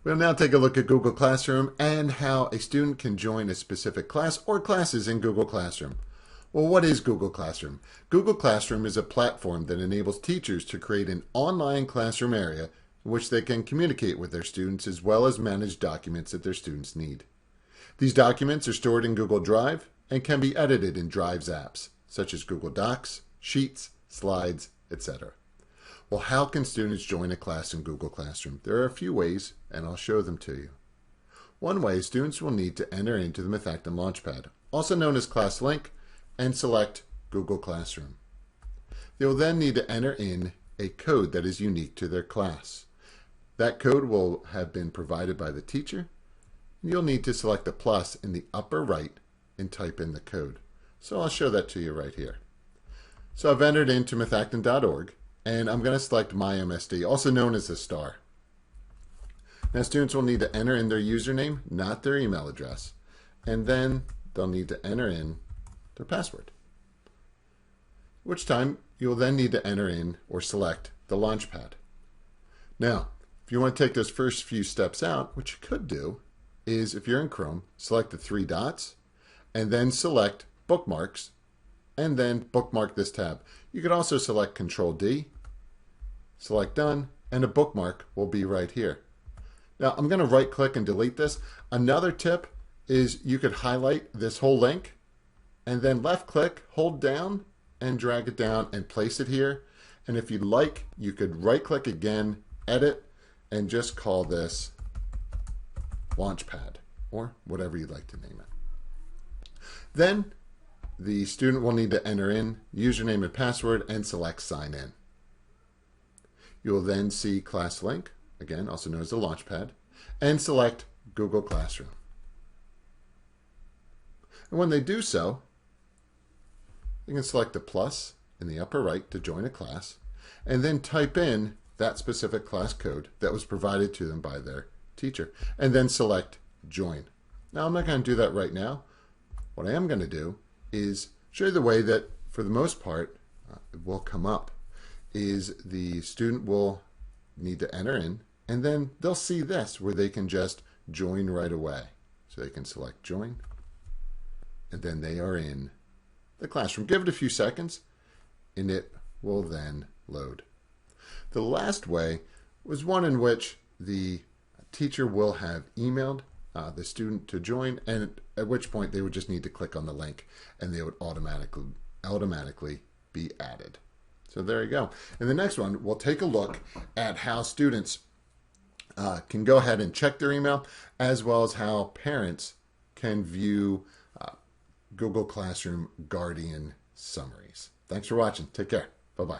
We'll now take a look at Google Classroom and how a student can join a specific class or classes in Google Classroom. Well, what is Google Classroom? Google Classroom is a platform that enables teachers to create an online classroom area in which they can communicate with their students as well as manage documents that their students need. These documents are stored in Google Drive and can be edited in Drive's apps, such as Google Docs, Sheets, Slides, etc. Well, how can students join a class in Google Classroom? There are a few ways, and I'll show them to you. One way, students will need to enter into the Methacton Launchpad, also known as Classlink, and select Google Classroom. They will then need to enter in a code that is unique to their class. That code will have been provided by the teacher. You'll need to select the plus in the upper right and type in the code. So I'll show that to you right here. So I've entered into methacton.org. And I'm going to select MyMSD, also known as a star. Now students will need to enter in their username, not their email address. And then they'll need to enter in their password. Which time you'll then need to enter in or select the Launchpad. Now, if you want to take those first few steps out, what you could do is, if you're in Chrome, select the three dots and then select Bookmarks and then bookmark this tab. You could also select Control D, select Done, and a bookmark will be right here. Now I'm going to right click and delete this. Another tip is you could highlight this whole link and then left click, hold down and drag it down and place it here. And if you'd like, you could right click again, edit, and just call this Launchpad or whatever you'd like to name it. Then the student will need to enter in username and password and select Sign In. You'll then see Classlink, again also known as the Launchpad, and select Google Classroom. And when they do so, you can select the plus in the upper right to join a class, and then type in that specific class code that was provided to them by their teacher, and then select Join. Now I'm not going to do that right now. What I am going to do is show you the way that, for the most part, it will come up. Is the student will need to enter in, and then they'll see this where they can just join right away. So they can select Join, and then they are in the classroom. Give it a few seconds, and it will then load. The last way was one in which the teacher will have emailed the student to join, and at which point they would just need to click on the link and they would automatically be added. So there you go. In the next one, we'll take a look at how students can go ahead and check their email, as well as how parents can view Google Classroom Guardian summaries. Thanks for watching. Take care. Bye-bye.